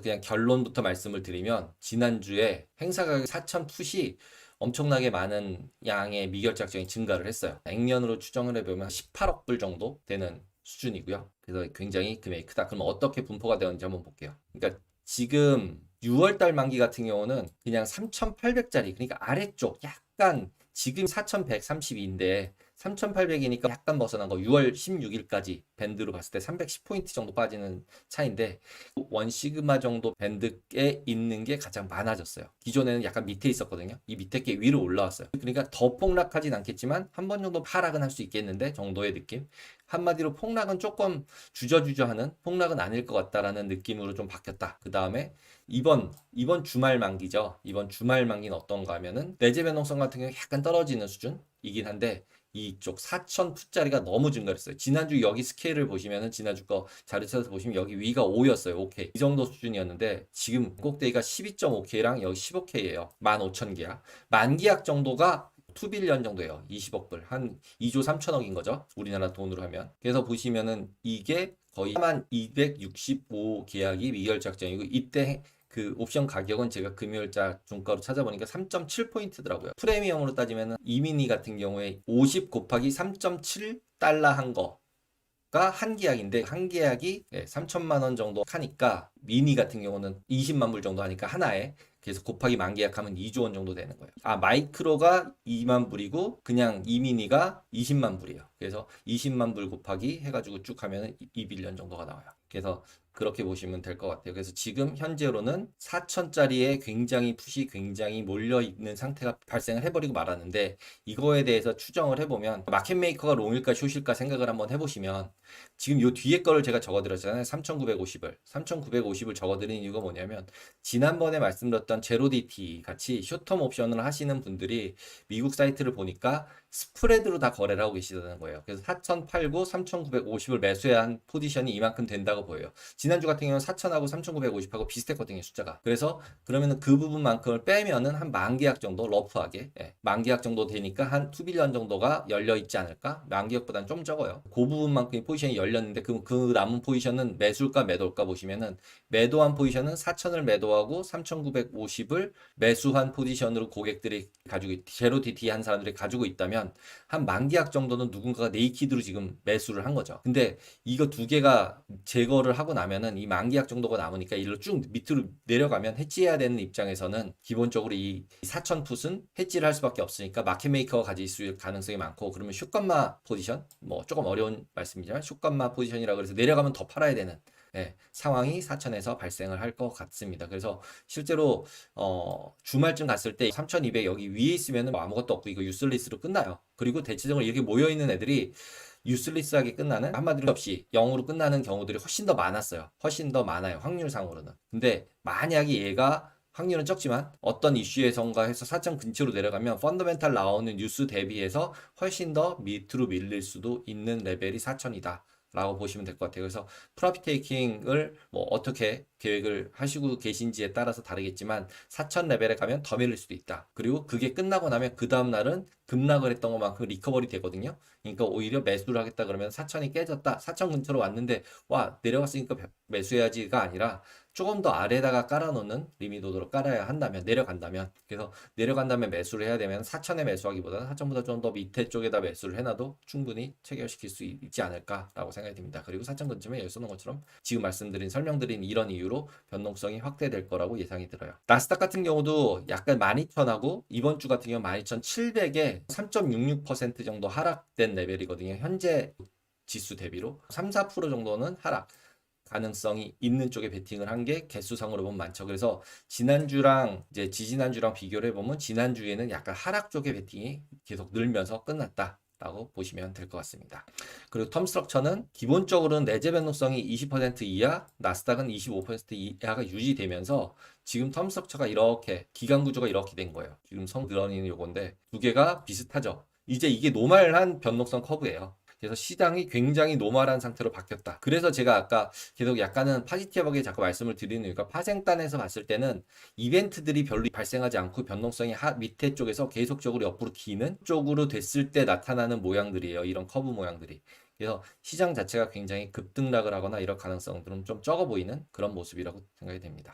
그냥 결론부터 말씀을 드리면 지난주에 행사 가격 4천 풋이 엄청나게 많은 양의 미결작정이 증가를 했어요. 액면으로 추정을 해보면 18억 불 정도 되는 수준이고요. 그래서 굉장히 금액이 크다. 그럼 어떻게 분포가 되었는지 한번 볼게요. 그러니까 지금 6월달 만기 같은 경우는 그냥 3,800짜리, 그러니까 아래쪽 약간 지금 4,132인데 3,800이니까 약간 벗어난 거 6월 16일까지 밴드로 봤을 때 310포인트 정도 빠지는 차인데 원 시그마 정도 밴드에 있는 게 가장 많아졌어요. 기존에는 약간 밑에 있었거든요. 이 밑에 게 위로 올라왔어요. 그러니까 더 폭락하진 않겠지만 한 번 정도 하락은 할 수 있겠는데 정도의 느낌. 한마디로 폭락은 조금 주저주저하는, 폭락은 아닐 것 같다라는 느낌으로 좀 바뀌었다. 그 다음에 이번 주말 만기죠. 이번 주말 만기는 어떤가 하면은 내재 변동성 같은 경우 약간 떨어지는 수준이긴 한데 이쪽 4,000풋짜리가 너무 증가했어요. 지난주 여기 스케일을 보시면은 지난주 거 자료 찾아서 보시면 여기 위가 5였어요. 오케이. 이 정도 수준이었는데 지금 꼭대기가 12.5K랑 여기 15K예요. 15,000계약. 만계약 정도가 2빌리언 정도예요. 20억 불. 한 2조 3천억인 거죠. 우리나라 돈으로 하면. 그래서 보시면은 이게 거의 4265 계약이 미결작정이고 이때 그 옵션 가격은 제가 금요일자 종가로 찾아보니까 3.7포인트더라고요. 프리미엄으로 따지면 이미니 같은 경우에 50 곱하기 3.7달러 한 거가 한 계약인데 한 계약이 3천만 원 정도 하니까 미니 같은 경우는 20만 불 정도 하니까 하나에 그래서 곱하기 만 계약하면 2조 원 정도 되는 거예요. 아, 마이크로가 2만 불이고 그냥 이미니가 20만 불이에요. 그래서 20만 불 곱하기 해가지고 쭉 하면 2빌리언 정도가 나와요. 그래서 그렇게 보시면 될 것 같아요. 그래서 지금 현재로는 4천짜리에 굉장히 풋이 굉장히 몰려 있는 상태가 발생을 해버리고 말았는데 이거에 대해서 추정을 해보면 마켓메이커가 롱일까 숏일까 생각을 한번 해보시면 지금 요 뒤에 거를 제가 적어드렸잖아요. 3,950을. 3,950을 적어드린 이유가 뭐냐면 지난번에 말씀드렸던 제로디티 같이 숏텀 옵션을 하시는 분들이 미국 사이트를 보니까 스프레드로 다 거래를 하고 계시다는 거예요. 그래서 4,000 팔고 3,950을 매수해야 한 포지션이 이만큼 된다고 보여요. 지난주 같은 경우는 4,000하고 3,950하고 비슷했거든요, 숫자가. 그래서 그러면은 그 부분만큼을 빼면은 한 만 계약 정도 러프하게 만 계약 정도 되니까 한 2빌리언 정도가 열려 있지 않을까? 만 계약보다는 좀 적어요. 그 부분만큼의 포지션이 열렸는데 그 남은 포지션은 매수일까 매도일까 보시면은 매도한 포지션은 4,000을 매도하고 3,950을 매수한 포지션으로 고객들이 가지고 제로 DT 한 사람들이 가지고 있다면 한 만 계약 정도는 누군가가 네이키드로 지금 매수를 한 거죠. 근데 이거 두 개가 제거를 하고 나면은 이 만 계약 정도가 남으니까 이로 쭉 밑으로 내려가면 해지해야 되는 입장에서는 기본적으로 이 4천 풋은 해지를 할 수밖에 없으니까 마켓메이커가 가질 수 있을 가능성이 많고 그러면 숏감마 포지션 뭐 조금 어려운 말씀이지만 숏감마 포지션이라 그래서 내려가면 더 팔아야 되는 상황이 4천에서 발생을 할 것 같습니다. 그래서 실제로 주말쯤 갔을 때 3,200 여기 위에 있으면 뭐 아무것도 없고 이거 유슬리스로 끝나요. 그리고 대체적으로 이렇게 모여 있는 애들이 유슬리스하게 끝나는 한마디로 없이 0으로 끝나는 경우들이 훨씬 더 많았어요. 훨씬 더 많아요. 확률상으로는. 근데 만약에 얘가 확률은 적지만 어떤 이슈에선가 해서 4점 근처로 내려가면 펀더멘탈 나오는 뉴스 대비해서 훨씬 더 밑으로 밀릴 수도 있는 레벨이 4천이다. 라고 보시면 될 것 같아요. 그래서 프로핏 테이킹을 뭐 어떻게 계획을 하시고 계신지에 따라서 다르겠지만 4천 레벨에 가면 더 밀릴 수도 있다. 그리고 그게 끝나고 나면 그 다음 날은 급락을 했던 것만큼 리커버리 되거든요. 그러니까 오히려 매수를 하겠다 그러면 4천이 깨졌다. 4천 근처로 왔는데 와 내려갔으니까 매수해야지가 아니라 조금 더 아래다가 깔아놓는 리밋 오더로 깔아야 한다면 내려간다면 그래서 내려간다면 매수를 해야 되면 4천에 매수하기보다는 4천보다 좀 더 밑에 쪽에다 매수를 해놔도 충분히 체결시킬 수 있지 않을까라고 생각이 듭니다. 그리고 4천 근처에 여기 쏘는 것처럼 지금 설명드린 이런 이유로 변동성이 확대될 거라고 예상이 들어요. 나스닥 같은 경우도 약간 12,000하고 이번 주 같은 경우 12,700에 3.66% 정도 하락된 레벨이거든요. 현재 지수 대비로 3, 4% 정도는 하락 가능성이 있는 쪽에 베팅을 한 게 개수상으로 보면 많죠. 그래서 지난주랑 이제 지지난주랑 비교를 해보면 지난주에는 약간 하락 쪽의 베팅이 계속 늘면서 끝났다. 라고 보시면 될 것 같습니다. 그리고 텀 스트럭처는 기본적으로는 내재 변동성이 20% 이하, 나스닥은 25% 이하가 유지되면서 지금 텀 스트럭처가 이렇게 기간 구조가 이렇게 된 거예요. 지금 성 드러내는 요건데 두 개가 비슷하죠. 이제 이게 노멀한 변동성 커브예요. 그래서 시장이 굉장히 노멀한 상태로 바뀌었다. 그래서 제가 아까 계속 약간은 파지티브하게 자꾸 말씀을 드리는 이유가 파생단에서 봤을 때는 이벤트들이 별로 발생하지 않고 변동성이 밑에 쪽에서 계속적으로 옆으로 기는 쪽으로 됐을 때 나타나는 모양들이에요. 이런 커브 모양들이. 그래서 시장 자체가 굉장히 급등락을 하거나 이럴 가능성들은 좀 적어 보이는 그런 모습이라고 생각이 됩니다.